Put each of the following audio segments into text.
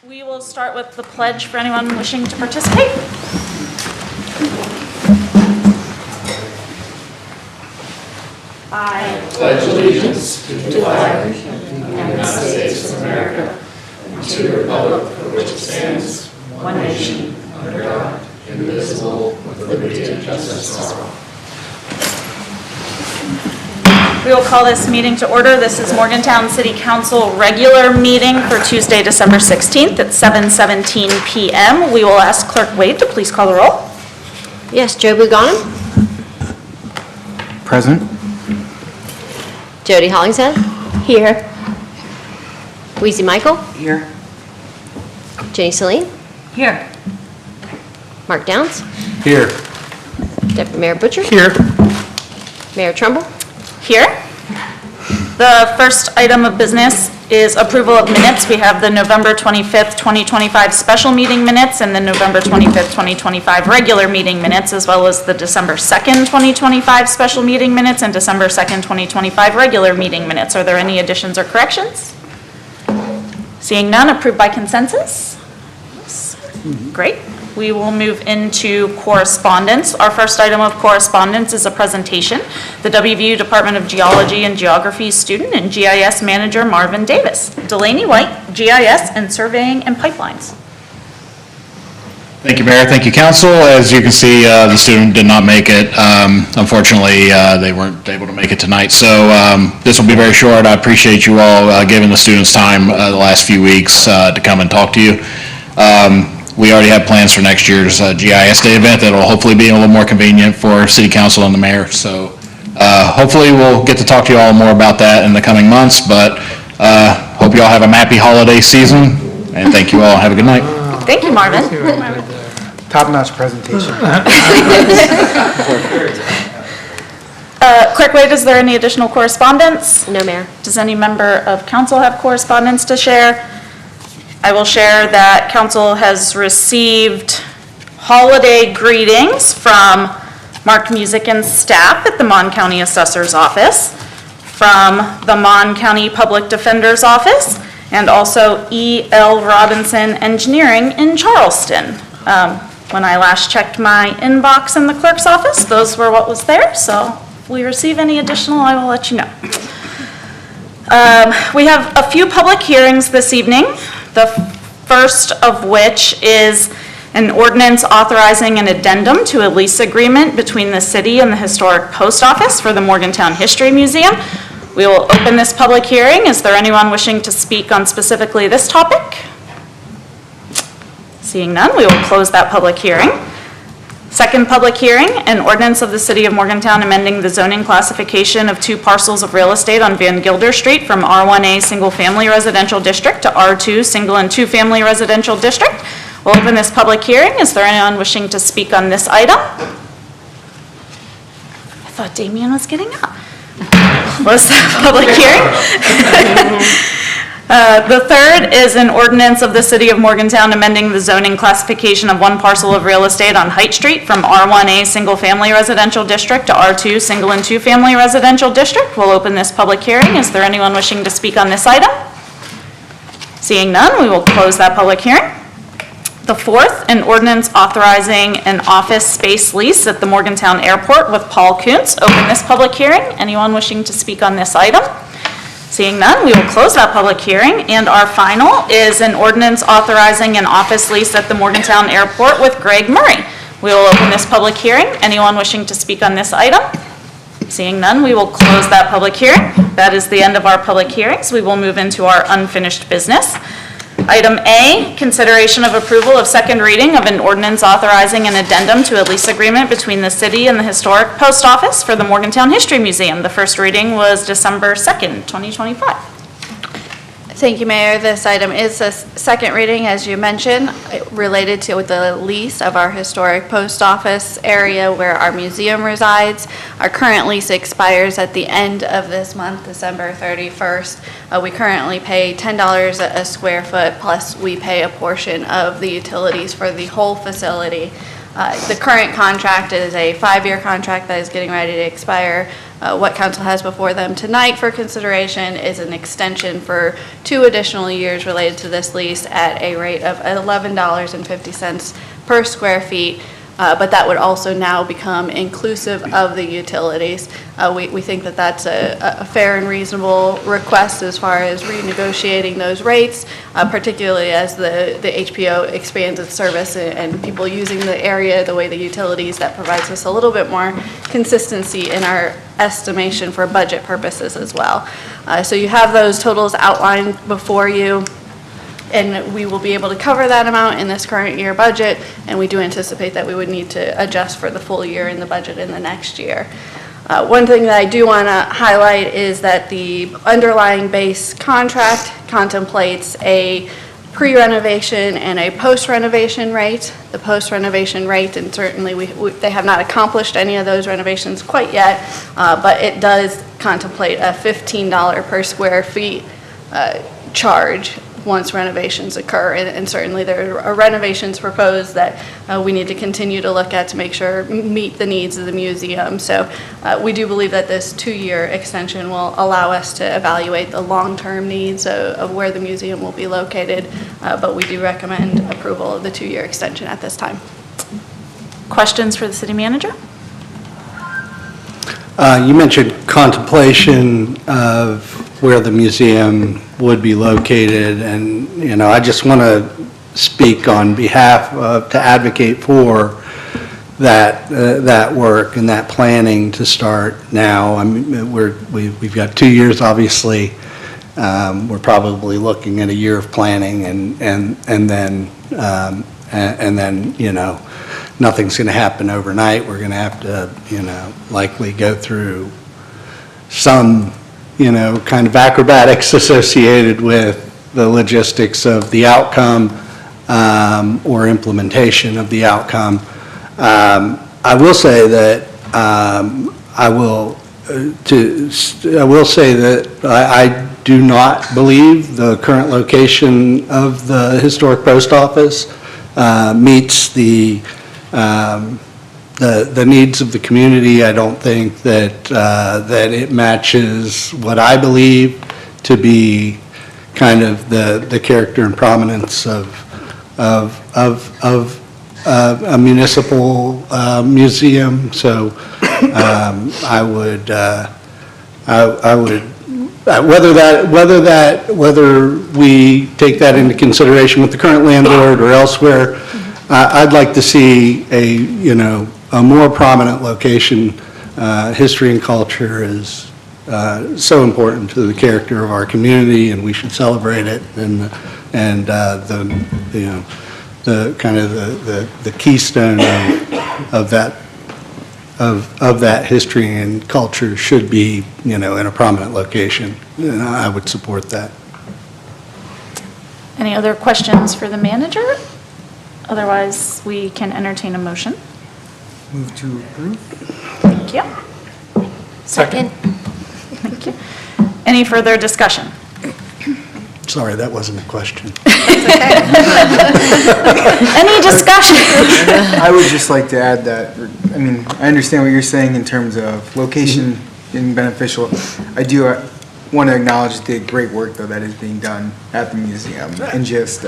We will start with the pledge for anyone wishing to participate. I pledge allegiance to the flag of the United States of America and to the republic for which it stands, one nation, under God, indivisible, with liberty and justice for all. We will call this meeting to order. This is Morgantown City Council regular meeting for Tuesday, December 16th at 7:17 p.m. We will ask Clerk Wade to please call the roll. Yes, Joe Buganum. Present. Jody Hollingshead. Here. Weezy Michael. Here. Jenny Celine. Here. Mark Downs. Here. Deputy Mayor Butcher. Here. Mayor Trumbull. Here. The first item of business is approval of minutes. We have the November 25th, 2025 special meeting minutes and the November 25th, 2025 regular meeting minutes, as well as the December 2nd, 2025 special meeting minutes and December 2nd, 2025 regular meeting minutes. Are there any additions or corrections? Seeing none, approved by consensus? Yes. Great. We will move into correspondence. Our first item of correspondence is a presentation. The WVU Department of Geology and Geography student and GIS manager Marvin Davis. Delaney White, GIS and Surveying and Pipelines. Thank you, Mayor. Thank you, Council. As you can see, the student did not make it. Unfortunately, they weren't able to make it tonight. So this will be very short. I appreciate you all giving the students time the last few weeks to come and talk to you. We already have plans for next year's GIS Day event that will hopefully be a little more convenient for City Council and the Mayor. So hopefully we'll get to talk to you all more about that in the coming months, but hope you all have a happy holiday season, and thank you all. Have a good night. Thank you, Marvin. Top-notch presentation. Clerk Wade, is there any additional correspondence? No, Mayor. Does any member of council have correspondence to share? I will share that council has received holiday greetings from Mark Music and staff at the Mon County Assessor's Office, from the Mon County Public Defender's Office, and also E.L. Robinson Engineering in Charleston. When I last checked my inbox in the clerk's office, those were what was there, so if we receive any additional, I will let you know. We have a few public hearings this evening. The first of which is an ordinance authorizing an addendum to a lease agreement between the city and the Historic Post Office for the Morgantown History Museum. We will open this public hearing. Is there anyone wishing to speak on specifically this topic? Seeing none, we will close that public hearing. Second public hearing, an ordinance of the City of Morgantown amending the zoning classification of 2 parcels of real estate on Van Gilder Street from R1A Single Family Residential District to R2 Single and 2 Family Residential District. We'll open this public hearing. Is there anyone wishing to speak on this item? I thought Damien was getting up. Close that public hearing. The third is an ordinance of the City of Morgantown amending the zoning classification of 1 parcel of real estate on Height Street from R1A Single Family Residential District to R2 Single and 2 Family Residential District. We'll open this public hearing. Is there anyone wishing to speak on this item? Seeing none, we will close that public hearing. The fourth, an ordinance authorizing an office space lease at the Morgantown Airport with Paul Kuntz. Open this public hearing. Anyone wishing to speak on this item? Seeing none, we will close that public hearing. And our final is an ordinance authorizing an office lease at the Morgantown Airport with Greg Murray. We will open this public hearing. Anyone wishing to speak on this item? Seeing none, we will close that public hearing. That is the end of our public hearings. We will move into our unfinished business. Item A, consideration of approval of second reading of an ordinance authorizing an addendum to a lease agreement between the city and the Historic Post Office for the Morgantown History Museum. The first reading was December 2nd, 2025. Thank you, Mayor. This item is a second reading, as you mentioned, related to the lease of our historic post office area where our museum resides. Our current lease expires at the end of this month, December 31st. We currently pay $10 a square foot, plus we pay a portion of the utilities for the whole facility. The current contract is a 5-year contract that is getting ready to expire. What council has before them tonight for consideration is an extension for 2 additional years related to this lease at a rate of $11.50 per square feet. But that would also now become inclusive of the utilities. We think that that's a fair and reasonable request as far as renegotiating those rates, particularly as the HPO expands its service and people using the area, the way the utilities, that provides us a little bit more consistency in our estimation for budget purposes as well. So you have those totals outlined before you. And we will be able to cover that amount in this current year budget, and we do anticipate that we would need to adjust for the full year in the budget in the next year. One thing that I do want to highlight is that the underlying base contract contemplates a pre-renovation and a post-renovation rate. The post-renovation rate, and certainly they have not accomplished any of those renovations quite yet, but it does contemplate a $15 per square feet charge once renovations occur, and certainly there are renovations proposed that we need to continue to look at to make sure meet the needs of the museum. So we do believe that this 2-year extension will allow us to evaluate the long-term needs of where the museum will be located, but we do recommend approval of the 2-year extension at this time. Questions for the city manager? You mentioned contemplation of where the museum would be located, and, you know, I just want to speak on behalf of, to advocate for that work and that planning to start now. I mean, we've got 2 years, obviously. We're probably looking at a year of planning, and then, you know, nothing's going to happen overnight. We're going to have to, you know, likely go through some, you know, kind of acrobatics associated with the logistics of the outcome or implementation of the outcome. I will say that I will say that I do not believe the current location of the historic post office meets the needs of the community. I don't think that it matches what I believe to be kind of the character and prominence of a municipal museum. So I would whether we take that into consideration with the current landlord or elsewhere, I'd like to see a more prominent location. History and culture is so important to the character of our community, and we should celebrate it. And the kind of the keystone of that history and culture should be, in a prominent location. And I would support that. Any other questions for the manager? Otherwise, we can entertain a motion. Move to approve. Thank you. Second. Thank you. Any further discussion? Sorry, that wasn't a question. Any discussion? I would just like to add that, I mean, I understand what you're saying in terms of location being beneficial. I do want to acknowledge the great work, though, that is being done at the museum, and just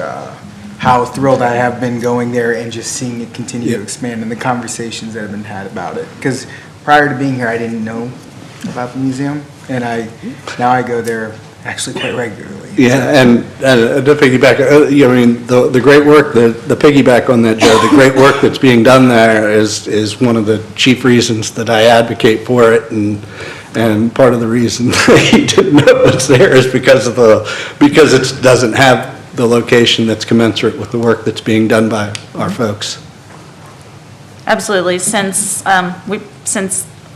how thrilled I have been going there and just seeing it continue to expand, and the conversations that have been had about it. Because prior to being here, I didn't know about the museum, and now I go there actually quite regularly. Yeah, and to piggyback, I mean, the great work, the piggyback on that, Joe, the great work that's being done there is one of the chief reasons that I advocate for it, and part of the reason that you didn't know it's there is because it doesn't have the location that's commensurate with the work that's being done by our folks. Absolutely. Since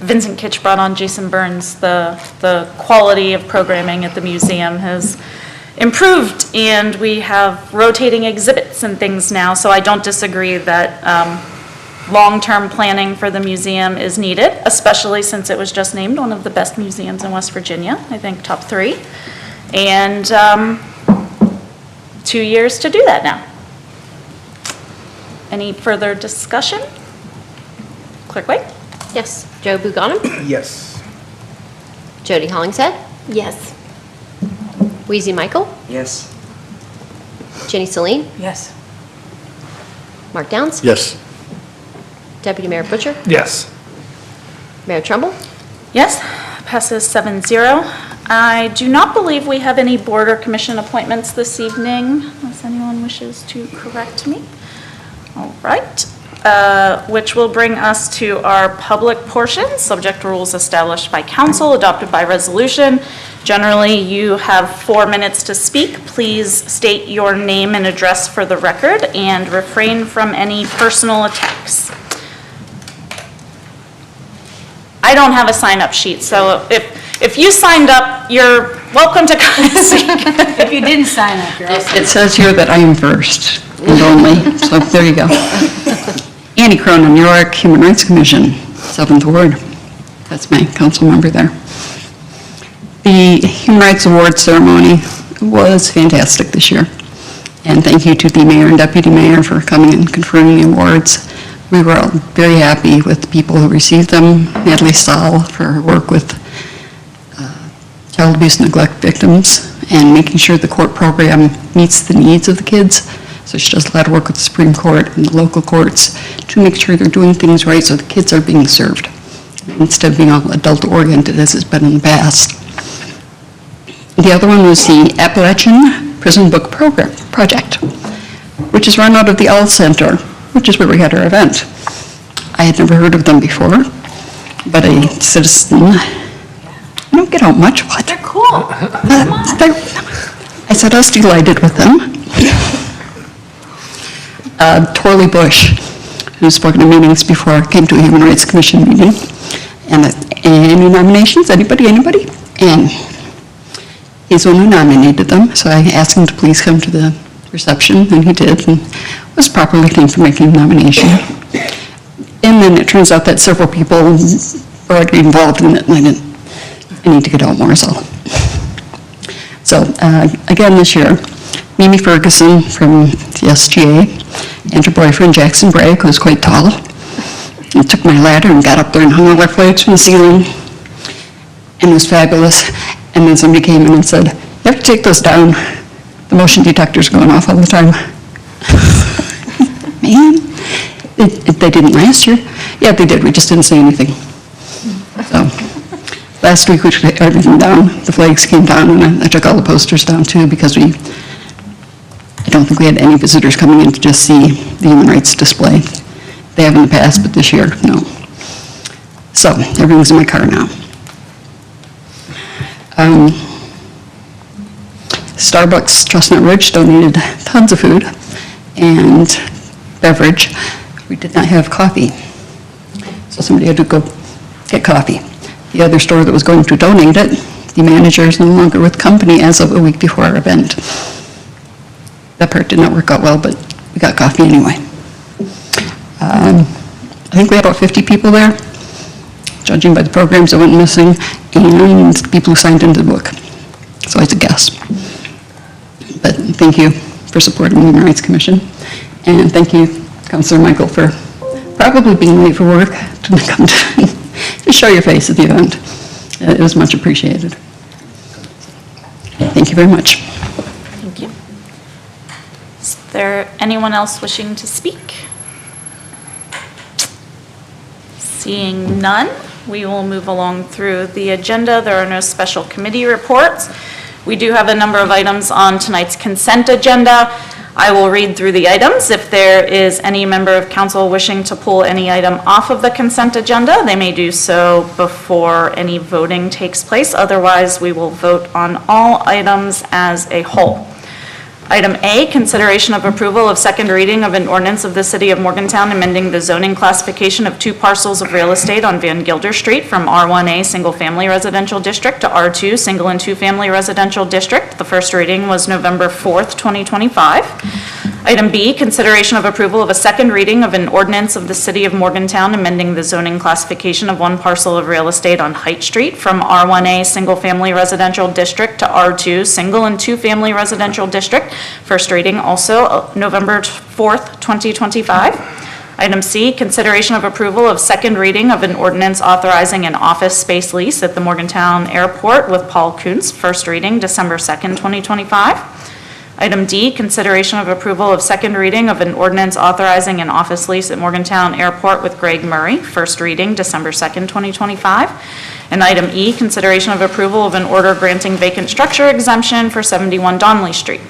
Vincent Kitch brought on Jason Burns, the quality of programming at the museum has improved, and we have rotating exhibits and things now, so I don't disagree that long-term planning for the museum is needed, especially since it was just named one of the best museums in West Virginia, I think top 3, and 2 years to do that now. Any further discussion? Clerk White? Yes. Joe Buganum? Yes. Jody Hollingshead? Yes. Wheezy Michael? Yes. Jenny Celine? Yes. Mark Downs? Yes. Deputy Mayor Butcher? Yes. Mayor Trumbull? Yes, passes 7-0. I do not believe we have any board or commission appointments this evening, unless anyone wishes to correct me. All right, which will bring us to our public portion, subject to rules established by council, adopted by resolution. Generally, you have 4 minutes to speak. Please state your name and address for the record and refrain from any personal attacks. I don't have a sign-up sheet, so if you signed up, you're welcome to come and speak. If you didn't sign up, you're also. It says here that I am first and only, so there you go. Annie Cronin, York Human Rights Commission, 7th Ward. That's my council member there. The Human Rights Award ceremony was fantastic this year. And thank you to the mayor and deputy mayor for coming and conferring the awards. We were all very happy with the people who received them. Natalie Stahl for her work with child abuse and neglect victims and making sure the court program meets the needs of the kids. So she does a lot of work with the Supreme Court and the local courts to make sure they're doing things right so the kids are being served instead of being all adult-oriented as it's been in the past. The other one was the Appalachian Prison Book Program Project, which is run out of the All Center, which is where we had our event. I had never heard of them before, but a citizen, I don't get out much, what? They're cool. I said I was delighted with them. Torley Bush, who's spoken to meetings before, came to a Human Rights Commission meeting. And any nominations, anybody? And he's the one who nominated them, so I asked him to please come to the reception, and he did, and was properly named for making the nomination. And then it turns out that several people were already involved in it, and I need to get out more, so. So, again this year, Mimi Ferguson from the SGA and her boyfriend Jackson Bragg, who's quite tall, and took my ladder and got up there and hung all our flags from the ceiling, and it was fabulous. And then somebody came in and said, "You have to take those down. The motion detector's going off all the time." Man, they didn't last year. Yeah, they did. We just didn't say anything. So, last week we took everything down. The flags came down, and I took all the posters down too because I don't think we had any visitors coming in to just see the human rights display. They have in the past, but this year, no. So, everything's in my car now. Starbucks Chestnut Ridge donated tons of food and beverage. We did not have coffee, so somebody had to go get coffee. The other store that was going to donate it, the manager is no longer with the company as of a week before our event. That part did not work out well, but we got coffee anyway. I think we had about 50 people there, judging by the programs that went missing, and people who signed into the book. So it's a guess. But thank you for supporting the Human Rights Commission. And thank you, Councilor Michael, for probably being late for work to come to show your face at the event. It was much appreciated. Thank you very much. Thank you. Is there anyone else wishing to speak? Seeing none, we will move along through the agenda. There are no special committee reports. We do have a number of items on tonight's consent agenda. I will read through the items. If there is any member of council wishing to pull any item off of the consent agenda, they may do so before any voting takes place. Otherwise, we will vote on all items as a whole. Item A, consideration of approval of second reading of an ordinance of the City of Morgantown amending the zoning classification of 2 parcels of real estate on Van Gilder Street from R1A Single Family Residential District to R2 Single and 2 Family Residential District. The first reading was November 4th, 2025. Item B, consideration of approval of a second reading of an ordinance of the City of Morgantown amending the zoning classification of 1 parcel of real estate on Height Street from R1A Single Family Residential District to R2 Single and 2 Family Residential District. First reading also November 4th, 2025. Item C, consideration of approval of second reading of an ordinance authorizing an office space lease at the Morgantown Airport with Paul Kuntz, first reading December 2nd, 2025. Item D, consideration of approval of second reading of an ordinance authorizing an office lease at Morgantown Airport with Greg Murray, first reading December 2nd, 2025. And item E, consideration of approval of an order granting vacant structure exemption for 71 Donnelly Street.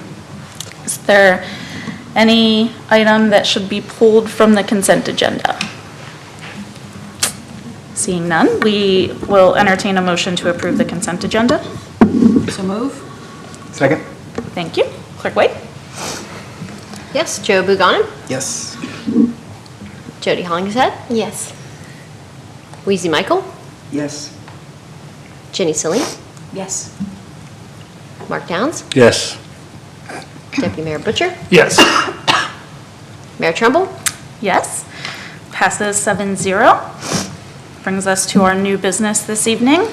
Is there any item that should be pulled from the consent agenda? Seeing none, we will entertain a motion to approve the consent agenda. So move. Second? Thank you. Clerk White? Yes. Joe Buganin? Yes. Jody Hollingshead? Yes. Weezy Michael? Yes. Jenny Celine? Yes. Mark Downs? Yes. Deputy Mayor Butcher? Yes. Mayor Trumbull? Yes. Passes 7-0. Brings us to our new business this evening.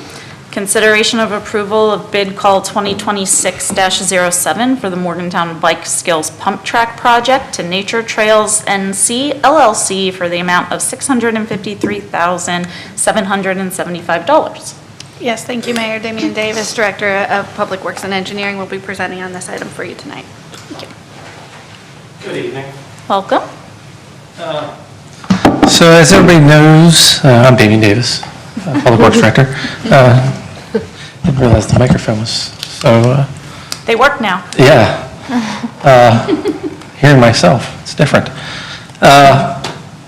Consideration of approval of bid call 2026-07 for the Morgantown Bike Skills Pump Track Project to Nature Trails NC LLC for the amount of $653,775. Yes, thank you, Mayor. Damian Davis, Director of Public Works and Engineering, will be presenting on this item for you tonight. Thank you. Good evening. Welcome. So as everybody knows, I'm Damian Davis, Public Works Director. Didn't realize the microphone was so, They work now. yeah. Hearing myself, it's different.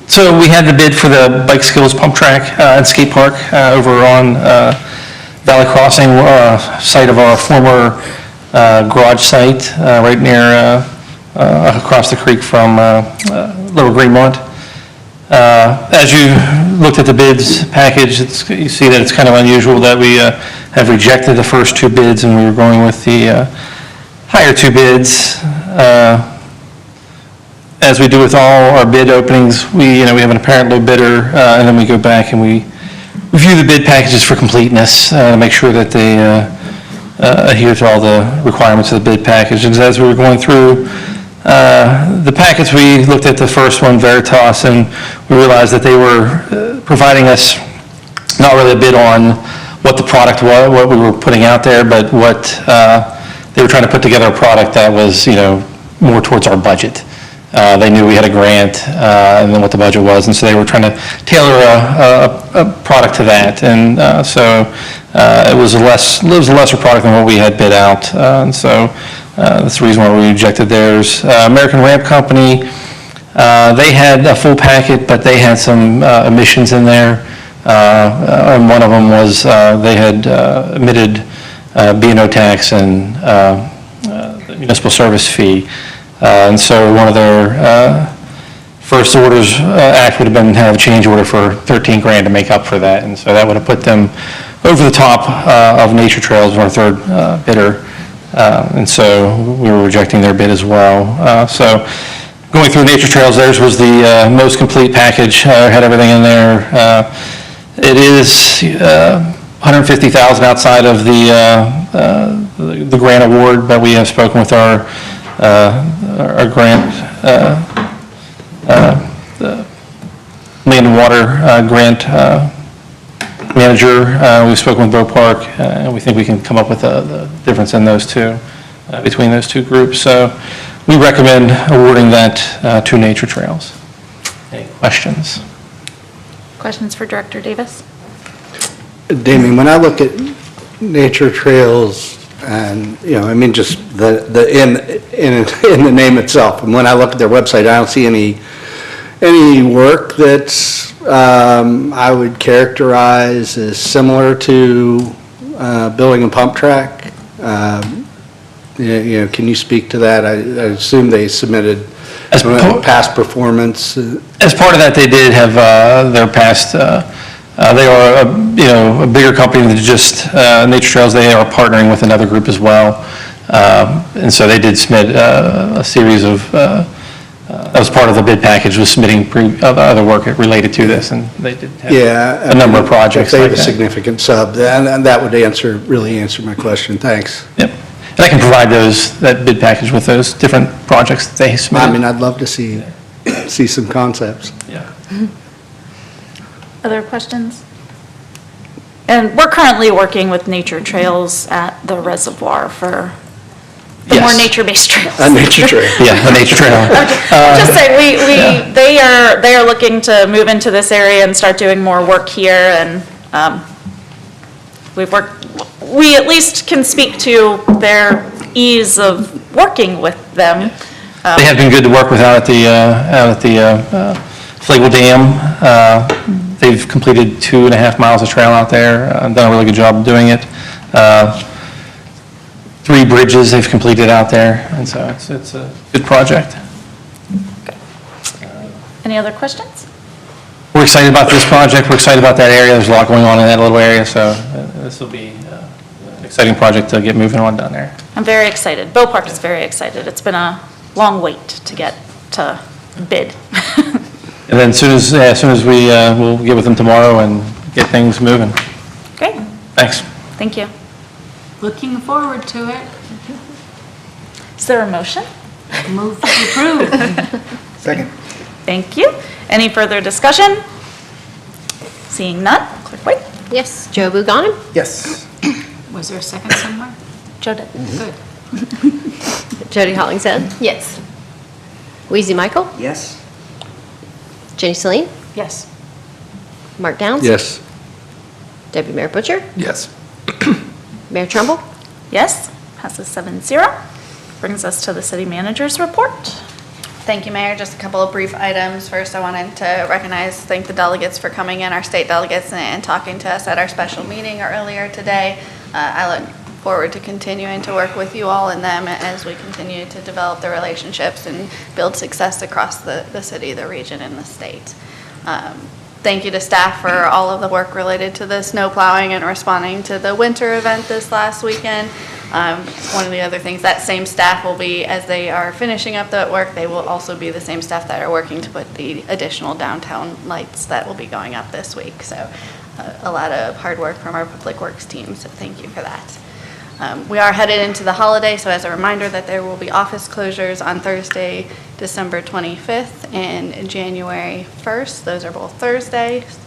So we had the bid for the Bike Skills Pump Track and Skate Park over on Valley Crossing, site of our former garage site, right near, across the creek from Little Greenmont. As you looked at the bids package, you see that it's kind of unusual that we have rejected the first two bids and we were going with the higher two bids. As we do with all our bid openings, we have an apparent low bidder, and then we go back and we review the bid packages for completeness to make sure that they adhere to all the requirements of the bid package. And as we were going through the packets, we looked at the first one, Veritas, and we realized that they were providing us not really a bid on what the product was, what we were putting out there, but what they were trying to put together a product that was, more towards our budget. They knew we had a grant and then what the budget was, and so they were trying to tailor a product to that. And so it was a lesser product than what we had bid out, and so that's the reason why we rejected theirs. American Ramp Company, they had a full packet, but they had some emissions in there. And one of them was they had emitted B&O tax and the municipal service fee. And so one of their first orders act would have been have a change order for $13,000 to make up for that. And so that would have put them over the top of Nature Trails, our third bidder. And so we were rejecting their bid as well. So going through Nature Trails, theirs was the most complete package, had everything in there. It is $150,000 outside of the grant award, but we have spoken with our grant, land and water grant manager. We've spoken with Bow Park, and we think we can come up with the difference in those two, between those two groups. So we recommend awarding that to Nature Trails. Any questions? Questions for Director Davis? Damien, when I look at Nature Trails and, just the in the name itself, and when I look at their website, I don't see any work that's I would characterize as similar to building a pump track. Can you speak to that? I assume they submitted past performance. As part of that, they did have their past. They are a bigger company than just Nature Trails. They are partnering with another group as well, and so they did submit a series of. That was part of the bid package, was submitting other work related to this, and they did have a number of projects. If they like have a that. significant sub, and that would really answer my question. Thanks. Yep. And I can provide that bid package with those different projects that they submitted. I'd love to see some concepts. Yeah. Other questions? And we're currently working with Nature Trails at the reservoir for the more Yes. nature-based trails. A nature trail. Yeah, the nature trail. Just say, they are looking to move into this area and start doing more work here, and we at least can speak to their ease of working with them. They have been good to work with out at the Flagel Dam. They've completed 2.5 miles of trail out there, done a really good job of doing it. 3 bridges they've completed out there, and so it's a good project. Any other questions? We're excited about this project, we're excited about that area, there's a lot going on in that little area, so this will be an exciting project to get moving on down there. I'm very excited. Bow Park is very excited. It's been a long wait to get to bid. And then as soon as we'll get with them tomorrow and get things moving. Great, Thanks. thank you. Looking forward to it. Is there a motion? Move to approve. Second. Thank you. Any further discussion? Seeing none, Clerk White? Yes. Joe Buganim? Yes. Was there a second somewhere? Joe did. Good. Jody Hollingshead? Yes. Wheezy Michael? Yes. Jenny Celine? Yes. Mark Downs? Yes. Deputy Mayor Butcher? Yes. Mayor Trumbull? Yes, passes 7-0. Brings us to the city manager's report. Thank you, Mayor. Just a couple of brief items. First, I wanted to thank the delegates for coming in, our state delegates, and talking to us at our special meeting earlier today. I look forward to continuing to work with you all and them as we continue to develop the relationships and build success across the city, the region, and the state. Thank you to staff for all of the work related to the snow plowing and responding to the winter event this last weekend. One of the other things, that same staff will be, as they are finishing up that work, they will also be the same staff that are working to put the additional downtown lights that will be going up this week. So a lot of hard work from our public works team, so thank you for that. We are headed into the holiday, so as a reminder that there will be office closures on Thursday, December 25th and January 1st. Those are both Thursdays.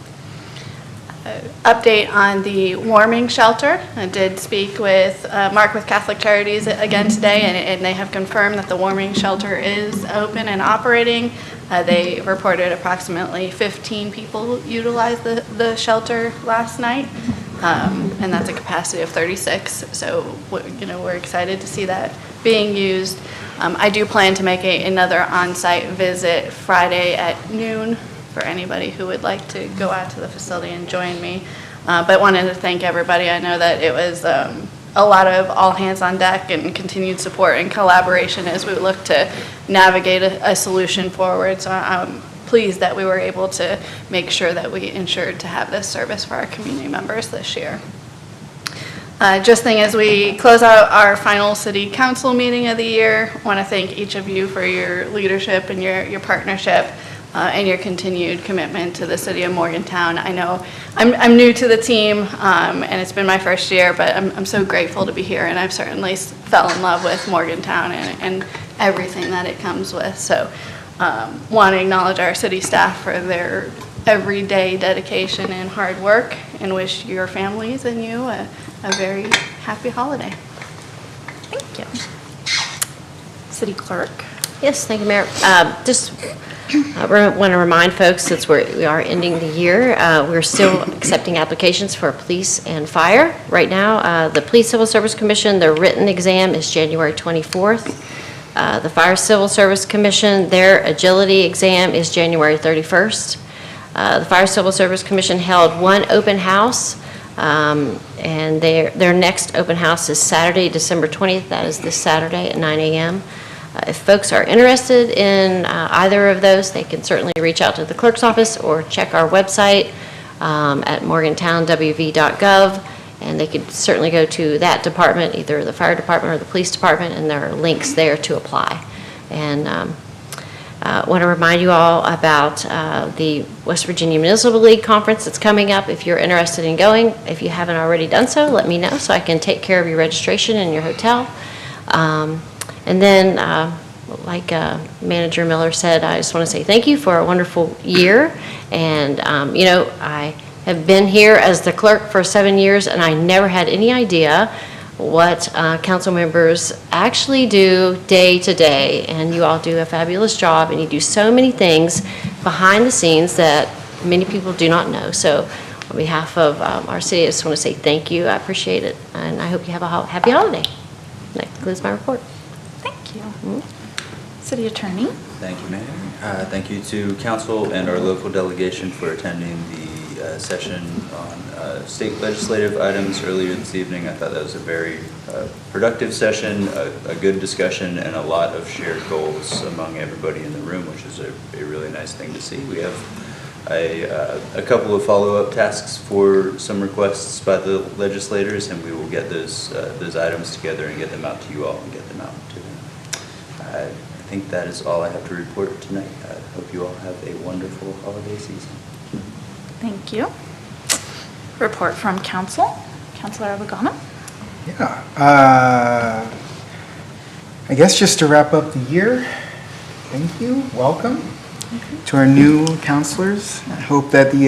Update on the warming shelter. I did speak with Mark with Catholic Charities again today, and they have confirmed that the warming shelter is open and operating. They reported approximately 15 people utilized the shelter last night. And that's a capacity of 36. So, we're excited to see that being used. I do plan to make another on-site visit Friday at noon for anybody who would like to go out to the facility and join me. But wanted to thank everybody. I know that it was a lot of all hands on deck and continued support and collaboration as we look to navigate a solution forward. So I'm pleased that we were able to make sure that we ensured to have this service for our community members this year. Just as we close out our final city council meeting of the year, I want to thank each of you for your leadership and your partnership and your continued commitment to the city of Morgantown. I know I'm new to the team and it's been my first year, but I'm so grateful to be here, and I've certainly fell in love with Morgantown and everything that it comes with. So want to acknowledge our city staff for their everyday dedication and hard work, and wish your families and you a very happy holiday. Thank you. City Clerk. Yes, thank you, Mayor. Just want to remind folks, since we are ending the year, we're still accepting applications for police and fire. Right now, the Police Civil Service Commission, their written exam is January 24th. The Fire Civil Service Commission, their agility exam is January 31st. The Fire Civil Service Commission held one open house, and their next open house is Saturday, December 20th. That is this Saturday at 9 a.m. If folks are interested in either of those, they can certainly reach out to the clerk's office or check our website at morgantownwv.gov, and they could certainly go to that department, either the fire department or the police department, and there are links there to apply. And want to remind you all about the West Virginia Municipal League Conference that's coming up. If you're interested in going, if you haven't already done so, let me know so I can take care of your registration and your hotel. And then like Manager Miller said, I just want to say thank you for a wonderful year. And, I have been here as the clerk for 7 years, and I never had any idea what council members actually do day to day. And you all do a fabulous job, and you do so many things behind the scenes that many people do not know. So on behalf of our city, I just want to say thank you. I appreciate it, and I hope you have a happy holiday. That concludes my report. Thank you. City Attorney? Thank you, Mayor. Thank you to council and our local delegation for attending the session on state legislative items earlier this evening. I thought that was a very productive session, a good discussion, and a lot of shared goals among everybody in the room, which is a really nice thing to see. We have a couple of follow-up tasks for some requests by the legislators, and we will get those items together and get them out to you all and get them out to them. I think that is all I have to report tonight. I hope you all have a wonderful holiday season. Thank you. Report from council. Councilor Logano? Yeah. I guess just to wrap up the year, thank you, welcome to our new counselors. I hope that the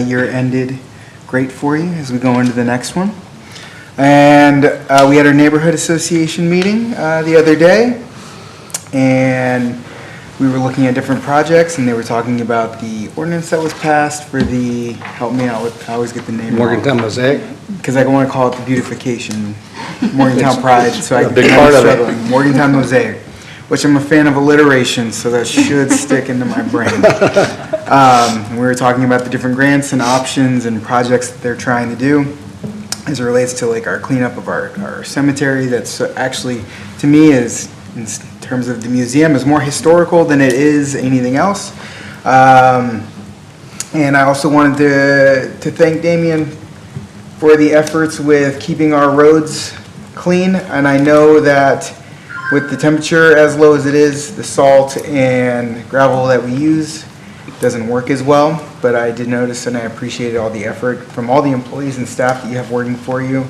year ended great for you as we go into the next one. And we had our neighborhood association meeting the other day, and we were looking at different projects, and they were talking about the ordinance that was passed for the, help me out with, I always get the name wrong. Morgantown Mosaic? Because I want to call it the beautification, Morgantown Pride, so a big part of it. Morgantown Mosaic, which I'm a fan of alliteration, so that should stick into my brain. We were talking about the different grants and options and projects that they're trying to do as it relates to like our cleanup of our cemetery. That's actually, to me, is in terms of the museum, is more historical than it is anything else. And I also wanted to thank Damien for the efforts with keeping our roads clean. And I know that with the temperature as low as it is, the salt and gravel that we use doesn't work as well. But I did notice, and I appreciated all the effort from all the employees and staff that you have working for you.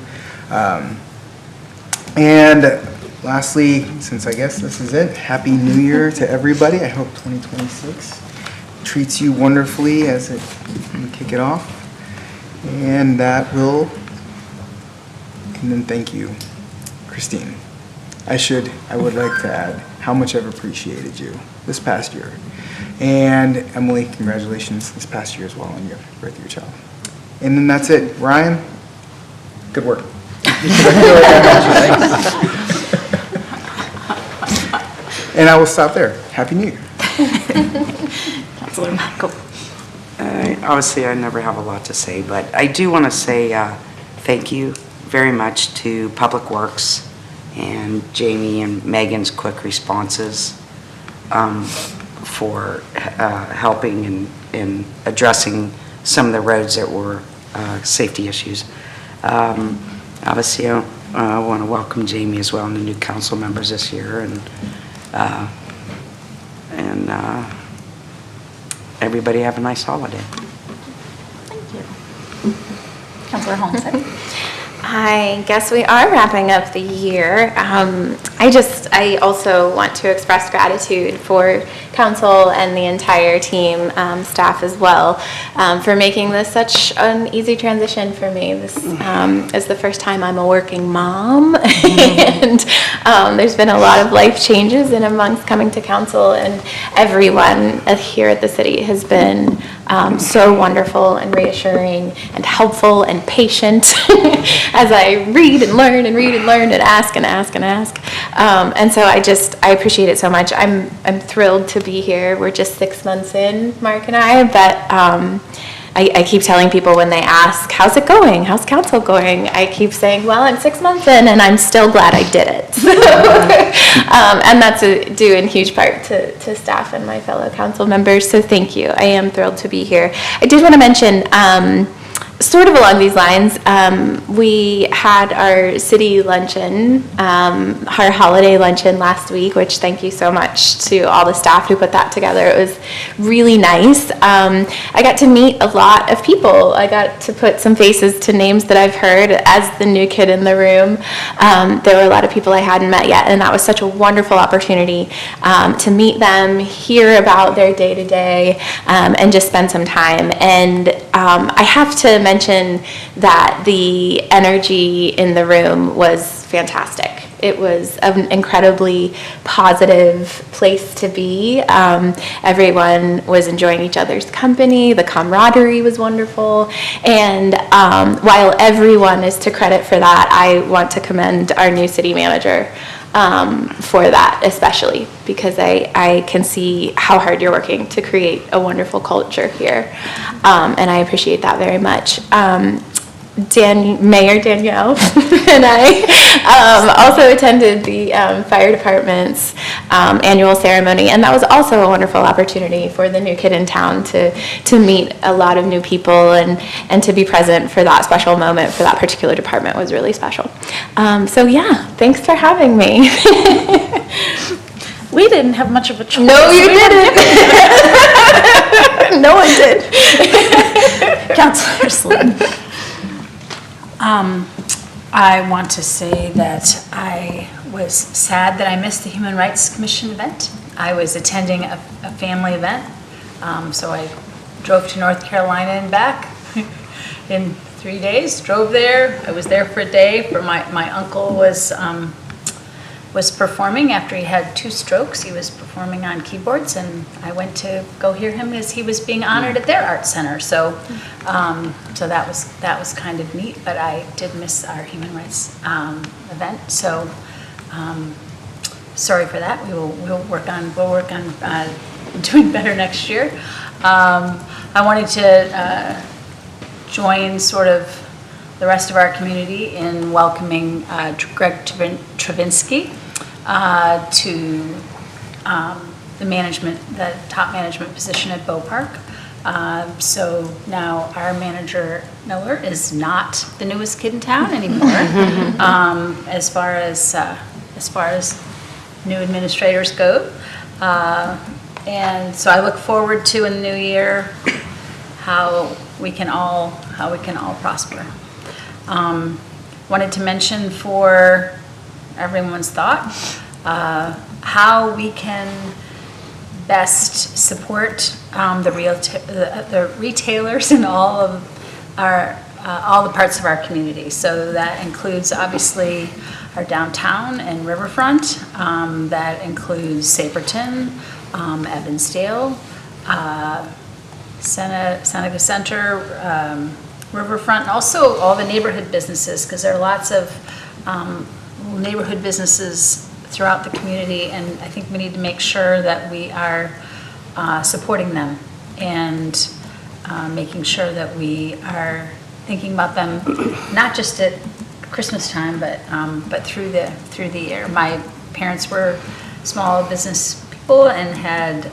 And lastly, since I guess this is it, Happy New Year to everybody. I hope 2026 treats you wonderfully as you kick it off. And that will, and then thank you, Christine. I would like to add how much I've appreciated you this past year. And Emily, congratulations this past year as well on your birth of your child. And then that's it. Ryan, good work. And I will stop there. Happy New Year. Councilor Michael? Obviously, I never have a lot to say, but I do want to say thank you very much to Public Works and Jamie and Megan's quick responses for helping in addressing some of the roads that were safety issues. Obviously, I want to welcome Jamie as well and the new council members this year, and everybody have a nice holiday. Thank you. Councilor Holmstead? I guess we are wrapping up the year. I also want to express gratitude for council and the entire team, staff as well, for making this such an easy transition for me. This is the first time I'm a working mom, and there's been a lot of life changes in amongst coming to council, and everyone here at the city has been so wonderful and reassuring and helpful and patient as I read and learn and ask and ask and ask. And so I appreciate it so much. I'm thrilled to be here. We're just 6 months in, Mark and I, but I keep telling people when they ask, how's it going? How's council going? I keep saying, well, I'm 6 months in and I'm still glad I did it. And that's due in huge part to staff and my fellow council members. So thank you. I am thrilled to be here. I did want to mention, sort of along these lines, we had our city luncheon, our holiday luncheon last week, which thank you so much to all the staff who put that together. It was really nice. I got to meet a lot of people. I got to put some faces to names that I've heard as the new kid in the room. There were a lot of people I hadn't met yet, and that was such a wonderful opportunity to meet them, hear about their day-to-day, and just spend some time. And I have to mention that the energy in the room was fantastic. It was an incredibly positive place to be. Everyone was enjoying each other's company. The camaraderie was wonderful. And while everyone is to credit for that, I want to commend our new city manager for that, especially because I can see how hard you're working to create a wonderful culture here. And I appreciate that very much. Mayor Danielle and I also attended the fire department's annual ceremony, and that was also a wonderful opportunity for the new kid in town to meet a lot of new people and to be present for that special moment for that particular department was really special. So yeah, thanks for having me. We didn't have much of a choice. No, you didn't. No one did. Councilor Slynn. I want to say that I was sad that I missed the Human Rights Commission event. I was attending a family event, so I drove to North Carolina and back in 3 days. Drove there. I was there for a day. For my uncle was performing after he had 2 strokes. He was performing on keyboards, and I went to go hear him as he was being honored at their art center. So, so that was kind of neat. But I did miss our human rights event. So, sorry for that. We'll work on doing better next year. I wanted to join sort of the rest of our community in welcoming Greg Travinsky to the top management position at Bow Park. So now our manager, Miller, is not the newest kid in town anymore, as far as new administrators go. And so I look forward to in the new year how we can all prosper. Wanted to mention for everyone's thought how we can best support the retailers in all the parts of our community. So that includes obviously our downtown and riverfront. That includes Saperton, Evansdale, Seneca Center, riverfront, and also all the neighborhood businesses, because there are lots of neighborhood businesses throughout the community, and I think we need to make sure that we are supporting them and making sure that we are thinking about them not just at Christmas time, but through the year. My parents were small business people and had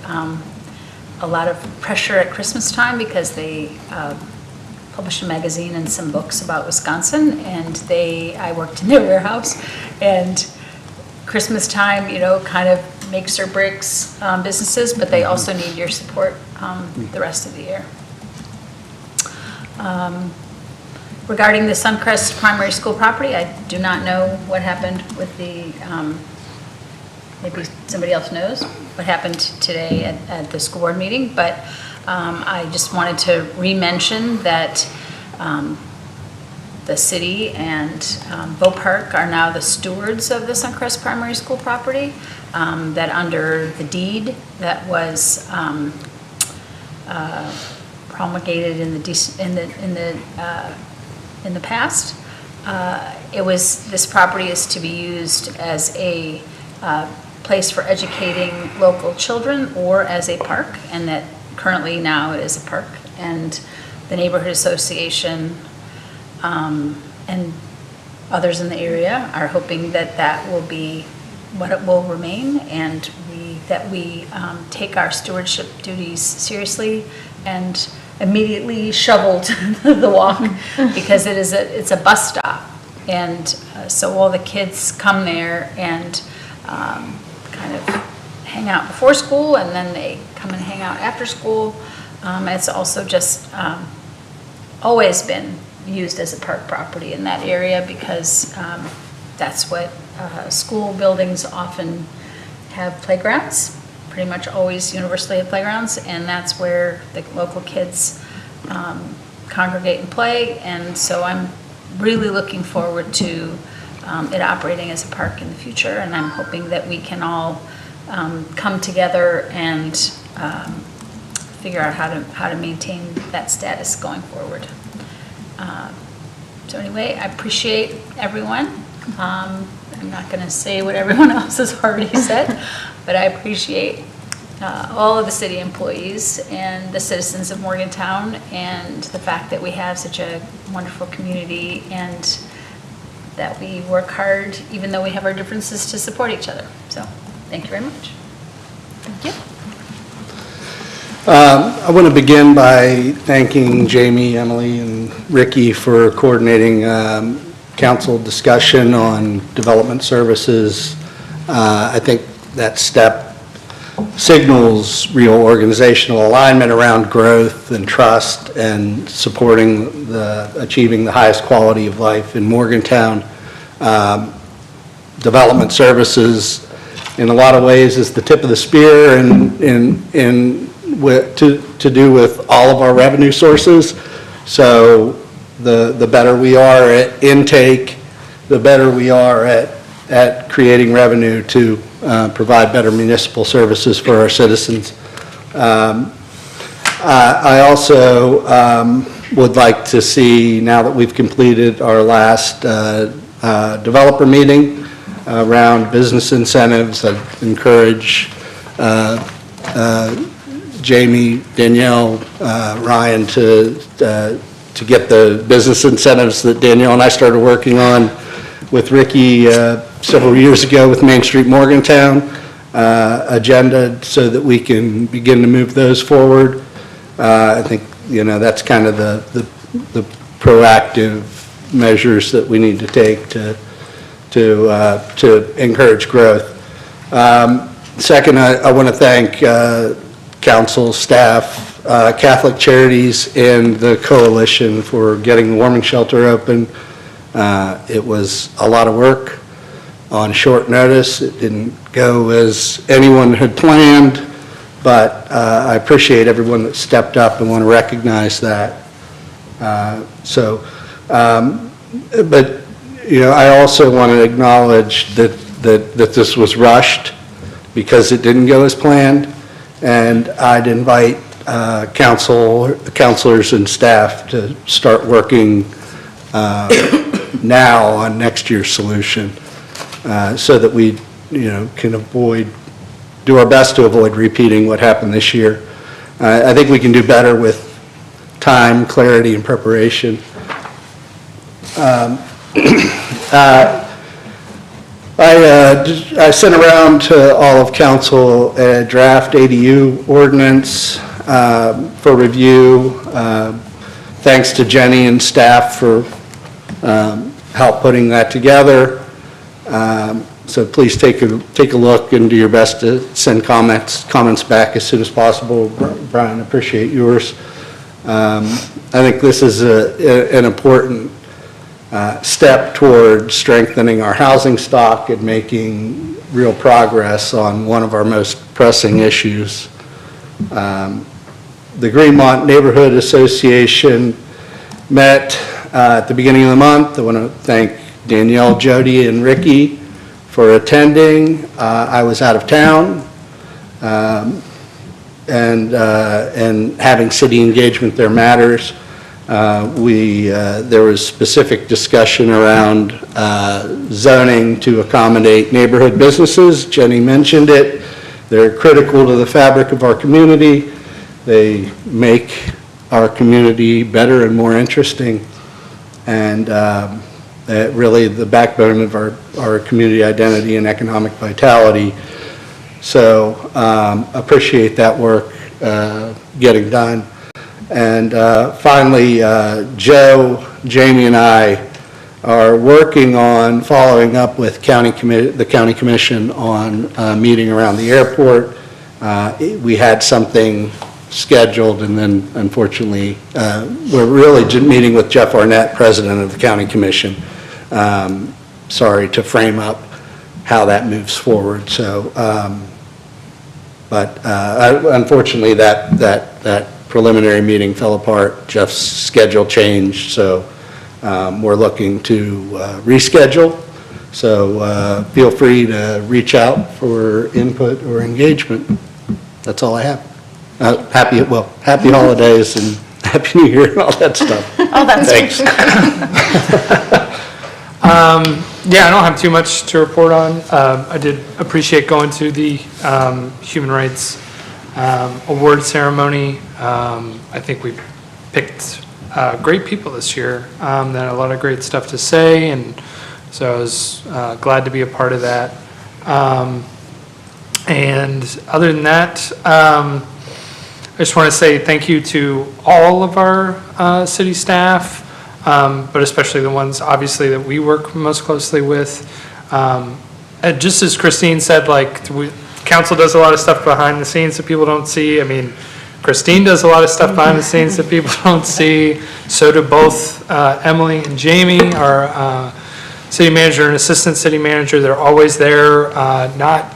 a lot of pressure at Christmas time because they published a magazine and some books about Wisconsin, and I worked in their warehouse, and Christmas time, kind of makes or breaks businesses, but they also need your support the rest of the year. Regarding the Suncrest Primary School property, I do not know what happened with the, maybe somebody else knows what happened today at the school board meeting, but I just wanted to re-mention that the city and Bow Park are now the stewards of the Suncrest Primary School property, that under the deed that was promulgated in the past, this property is to be used as a place for educating local children or as a park, and that currently now it is a park, and the neighborhood association and others in the area are hoping that that will be what it will remain, and that we take our stewardship duties seriously and immediately shoveled the walk because it's a bus stop. And so all the kids come there and kind of hang out before school, and then they come and hang out after school. It's also just always been used as a park property in that area because that's what school buildings often have playgrounds, pretty much always universally have playgrounds, and that's where the local kids congregate and play. And so I'm really looking forward to it operating as a park in the future, and I'm hoping that we can all come together and figure out how to maintain that status going forward. So anyway, I appreciate everyone. I'm not going to say what everyone else has already said, but I appreciate all of the city employees and the citizens of Morgantown, and the fact that we have such a wonderful community and that we work hard, even though we have our differences, to support each other. So thank you very much. Thank you. I want to begin by thanking Jamie, Emily, and Ricky for coordinating council discussion on development services. I think that step signals real organizational alignment around growth and trust and supporting achieving the highest quality of life in Morgantown. Development services, in a lot of ways, is the tip of the spear to do with all of our revenue sources. So the better we are at intake, the better we are at creating revenue to provide better municipal services for our citizens. I also would like to see, now that we've completed our last developer meeting around business incentives, I'd encourage Jamie, Danielle, Ryan to get the business incentives that Danielle and I started working on with Ricky several years ago with Main Street Morgantown agenda, so that we can begin to move those forward. I think, that's kind of the proactive measures that we need to take to encourage growth. Second, I want to thank council, staff, Catholic Charities, and the coalition for getting the warming shelter open. It was a lot of work on short notice. It didn't go as anyone had planned, but I appreciate everyone that stepped up and want to recognize that. But I also want to acknowledge that this was rushed because it didn't go as planned, and I'd invite counselors and staff to start working now on next year's solution, so that we can do our best to avoid repeating what happened this year. I think we can do better with time, clarity, and preparation. I sent around to all of council a draft ADU ordinance for review. Thanks to Jenny and staff for help putting that together. So please take a look and do your best to send comments back as soon as possible. Brian, appreciate yours. I think this is an important step toward strengthening our housing stock and making real progress on one of our most pressing issues. The Greenmont Neighborhood Association met at the beginning of the month. I want to thank Danielle, Jody, and Ricky for attending. I was out of town, and having city engagement there matters. There was specific discussion around zoning to accommodate neighborhood businesses. Jenny mentioned it. They're critical to the fabric of our community. They make our community better and more interesting, and really the backbone of our community identity and economic vitality. So appreciate that work getting done. And finally, Joe, Jamie, and I are working on following up with the county commission on a meeting around the airport. We had something scheduled, and then unfortunately, we're really meeting with Jeff Arnett, president of the county commission, to frame up how that moves forward. So, unfortunately, that preliminary meeting fell apart. Jeff's schedule changed, so we're looking to reschedule. So feel free to reach out for input or engagement. That's all I have. Happy holidays and Happy New Year and all that stuff. Oh, that's Thanks. Yeah, I don't have too much to report on. I did appreciate going to the Human Rights Award ceremony. I think we picked great people this year that had a lot of great stuff to say, and so I was glad to be a part of that. And other than that, I just want to say thank you to all of our city staff, but especially the ones, obviously, that we work most closely with. And just as Christine said, like, council does a lot of stuff behind the scenes that people don't see. I mean, Christine does a lot of stuff behind the scenes that people don't see. So do both Emily and Jamie, our city manager and assistant city manager. They're always there, not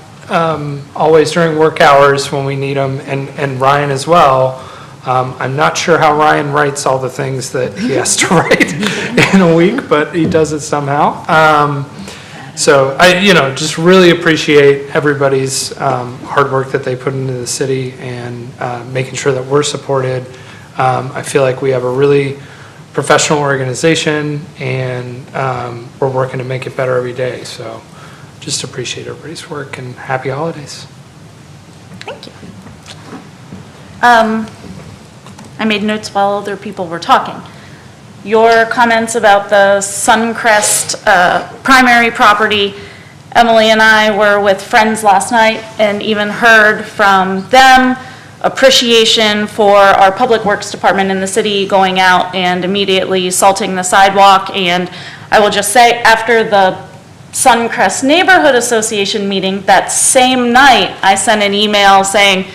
always during work hours when we need them, and Ryan as well. I'm not sure how Ryan writes all the things that he has to write in a week, but he does it somehow. So I, just really appreciate everybody's hard work that they put into the city and making sure that we're supported. I feel like we have a really professional organization, and we're working to make it better every day. So just appreciate everybody's work, and happy holidays. Thank you. I made notes while other people were talking. Your comments about the Suncrest primary property, Emily and I were with friends last night and even heard from them appreciation for our public works department in the city going out and immediately salting the sidewalk. And I will just say, after the Suncrest Neighborhood Association meeting that same night, I sent an email saying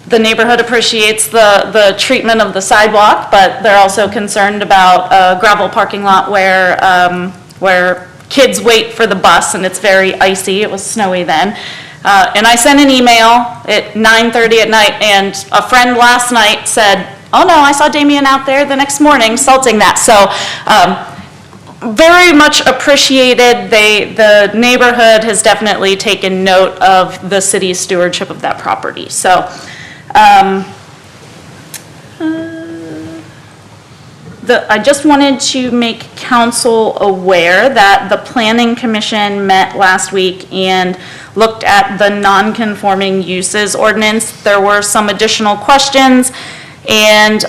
the neighborhood appreciates the treatment of the sidewalk, but they're also concerned about a gravel parking lot where kids wait for the bus and it's very icy. It was snowy then. And I sent an email at 9:30 at night, and a friend last night said, "Oh no, I saw Damien out there the next morning salting that." So very much appreciated. The neighborhood has definitely taken note of the city's stewardship of that property. So I just wanted to make council aware that the Planning Commission met last week and looked at the non-conforming uses ordinance. There were some additional questions and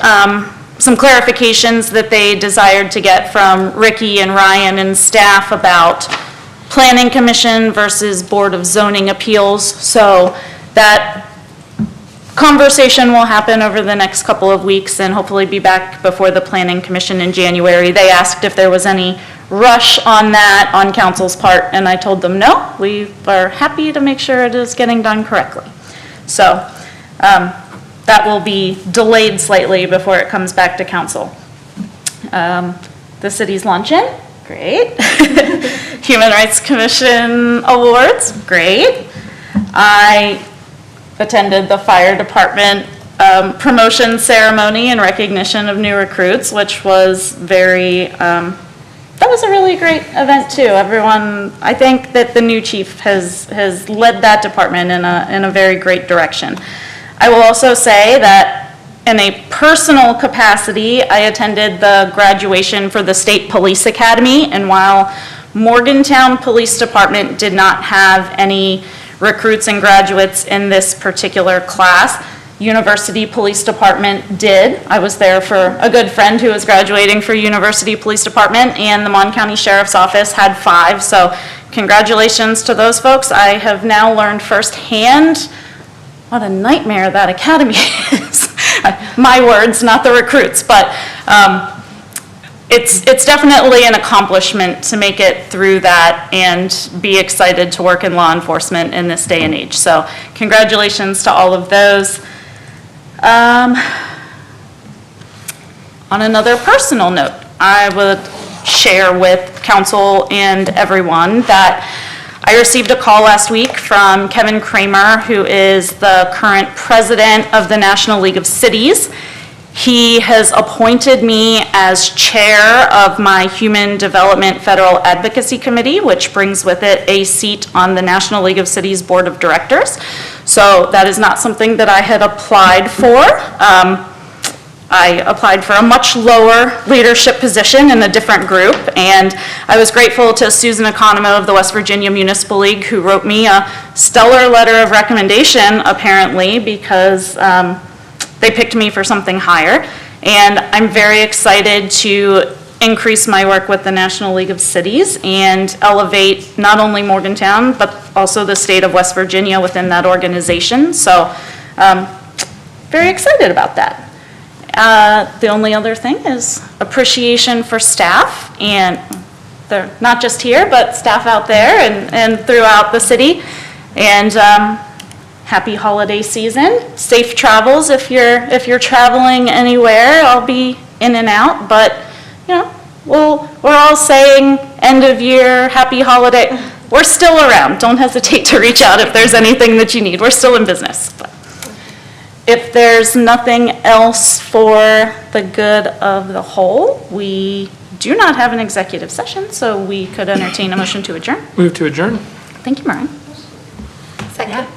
some clarifications that they desired to get from Ricky and Ryan and staff about Planning Commission versus Board of Zoning Appeals. So that conversation will happen over the next couple of weeks and hopefully be back before the Planning Commission in January. They asked if there was any rush on that on council's part, and I told them no, we are happy to make sure it is getting done correctly. So that will be delayed slightly before it comes back to council. The city's luncheon, great. Human Rights Commission awards, great. I attended the fire department promotion ceremony in recognition of new recruits, which was that was a really great event too. Everyone, I think that the new chief has led that department in a very great direction. I will also say that in a personal capacity, I attended the graduation for the State Police Academy, and while Morgantown Police Department did not have any recruits and graduates in this particular class, University Police Department did. I was there for a good friend who was graduating for University Police Department, and the Mon County Sheriff's Office had 5, so congratulations to those folks. I have now learned firsthand what a nightmare that academy is. my words, not the recruits, but it's definitely an accomplishment to make it through that and be excited to work in law enforcement in this day and age. So congratulations to all of those. On another personal note, I would share with council and everyone that I received a call last week from Kevin Kramer, who is the current president of the National League of Cities. He has appointed me as chair of my Human Development Federal Advocacy Committee, which brings with it a seat on the National League of Cities Board of Directors. So that is not something that I had applied for. I applied for a much lower leadership position in a different group, and I was grateful to Susan Economo of the West Virginia Municipal League, who wrote me a stellar letter of recommendation, apparently, because they picked me for something higher. And I'm very excited to increase my work with the National League of Cities and elevate not only Morgantown, but also the state of West Virginia within that organization. So very excited about that. The only other thing is appreciation for staff, and they're not just here, but staff out there and throughout the city. And happy holiday season. Safe travels if you're traveling anywhere. I'll be in and out, but you know, we're all saying end of year, happy holiday. We're still around. Don't hesitate to reach out if there's anything that you need. We're still in business. But if there's nothing else for the good of the whole, we do not have an executive session, so we could entertain a motion to adjourn. Move to adjourn. Thank you, Maureen. Second.